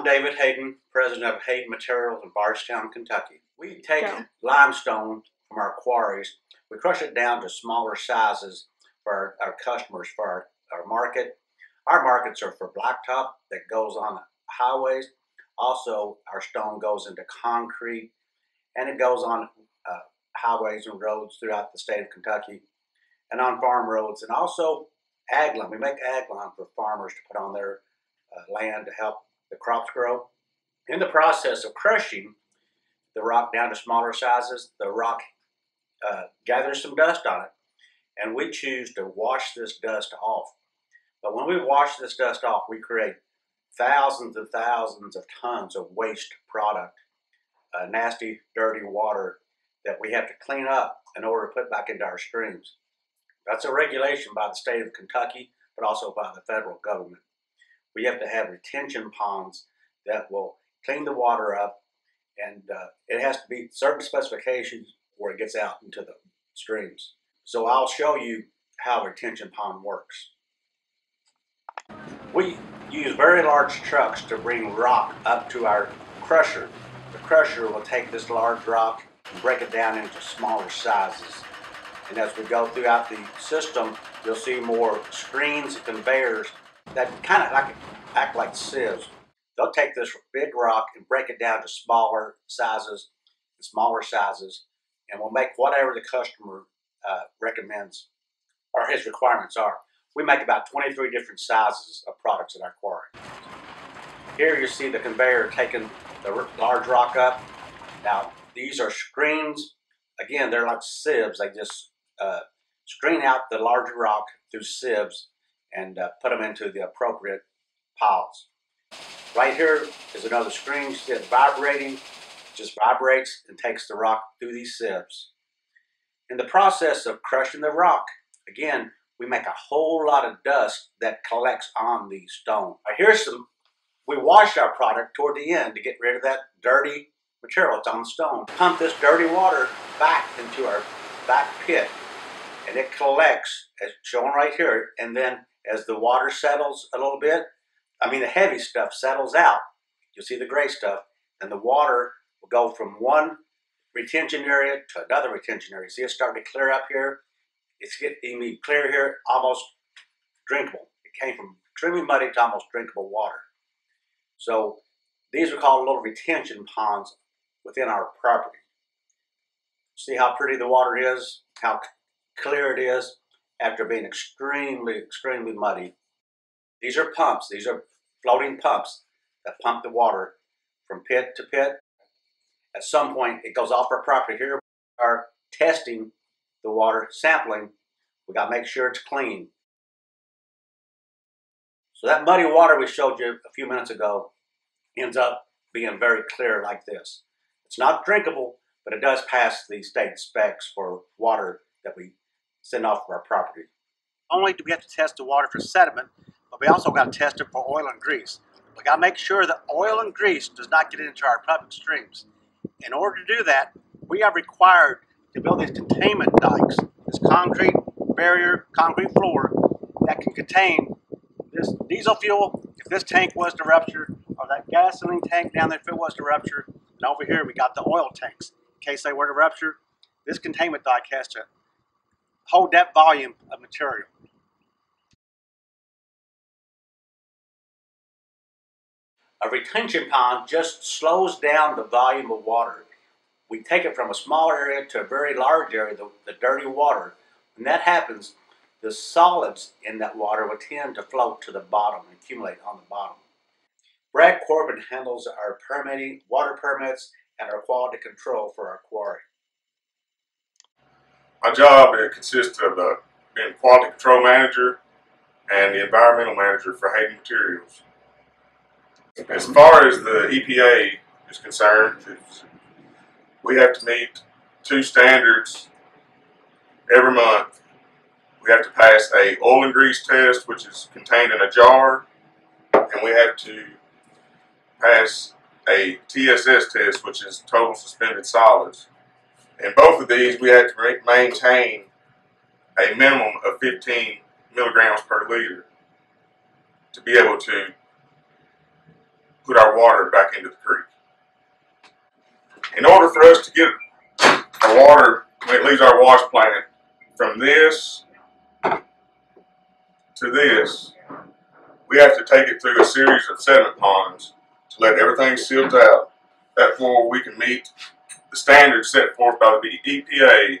I'm David Hayden, president of Hayden Materials in Bardstown, Kentucky. We take limestone from our quarries, we crush it down to smaller sizes for our customers, for our market. Our markets are for blacktop that goes on highways. Also, our stone goes into concrete, and it goes on highways and roads throughout the state of Kentucky, and on farm roads, and also ag lime. We make ag lime for farmers to put on their land to help the crops grow. In the process of crushing the rock down to smaller sizes, the rock gathers some dust on it, and we choose to wash this dust off. But when we wash this dust off, we create thousands and thousands of tons of waste product, nasty, dirty water that we have to clean up in order to put back into our streams. That's a regulation by the state of Kentucky, but also by the federal government. We have to have retention ponds that will clean the water up, and it has to be certain specifications where it gets out into the streams. So I'll show you how a retention pond works. We use very large trucks to bring rock up to our crusher. The crusher will take this large rock and break it down into smaller sizes. And as we go throughout the system, you'll see more screens and conveyors that kind of act like sieves. They'll take this big rock and break it down to smaller sizes, and we'll make whatever the customer recommends or his requirements are. We make about 23 different sizes of products at our quarry. Here you see the conveyor taking the large rock up. Now, these are screens. Again, they're like sieves. They just screen out the larger rock through sieves and put them into the appropriate piles. Right here is another screen. You see it vibrating. It just vibrates and takes the rock through these sieves. In the process of crushing the rock, again, we make a whole lot of dust that collects on the stone. We wash our product toward the end to get rid of that dirty material that's on the stone. Pump this dirty water back into our back pit, and it collects, as shown right here, and then as the water settles a little bit, the heavy stuff settles out, you'll see the gray stuff, and the water will go from one retention area to another retention area. See it's starting to clear up here? It's getting clear here, almost drinkable. It came from extremely muddy to almost drinkable water. So these are called little retention ponds within our property. See how pretty the water is, how clear it is after being extremely, extremely muddy. These are pumps. These are floating pumps that pump the water from pit to pit. At some point, it goes off our property. Here we are testing the water, sampling. We got to make sure it's clean. So that muddy water we showed you a few minutes ago ends up being very clear like this. It's not drinkable, but it does pass the state specs for water that we send off of our property. Not only do we have to test the water for sediment, but we also got to test it for oil and grease. We got to make sure that oil and grease does not get into our public streams. In order to do that, we are required to build these containment dikes, this concrete barrier, concrete floor that can contain this diesel fuel if this tank was to rupture, or that gasoline tank down there if it was to rupture. And over here we got the oil tanks. In case they were to rupture, this containment dike has to hold that volume of material. A retention pond just slows down the volume of water. We take it from a small area to a very large area, the dirty water. When that happens, the solids in that water will tend to float to the bottom and accumulate on the bottom. Brad Corbin handles our permitting, water permits, and our quality control for our quarry. My job consists of being quality control manager and the environmental manager for Hayden Materials. As far as the EPA is concerned, we have to meet 2 standards every month. We have to pass a oil and grease test, which is contained in a jar, and we have to pass a TSS test, which is total suspended solids. In both of these, we have to maintain a minimum of 15 milligrams per liter to be able to put our water back into the creek. In order for us to get our water, when it leaves our wash plant, from this to this, we have to take it through a series of sediment ponds to let everything silt out. Therefore, we can meet the standards set forth by the EPA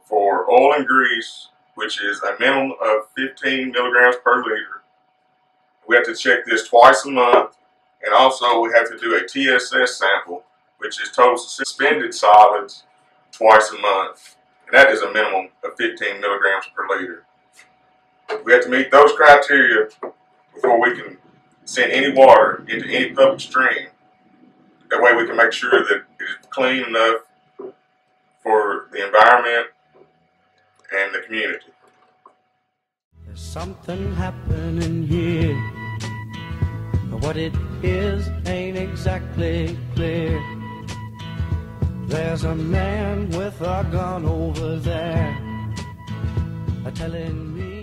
for oil and grease, which is a minimum of 15 milligrams per liter. We have to check this twice a month, and also we have to do a TSS sample, which is total suspended solids, twice a month, and that is a minimum of 15 milligrams per liter. We have to meet those criteria before we can send any water into any public stream. That way we can make sure that it is clean enough for the environment and the community. There's something happening here. What it is ain't exactly clear. There's a man with a gun over there telling me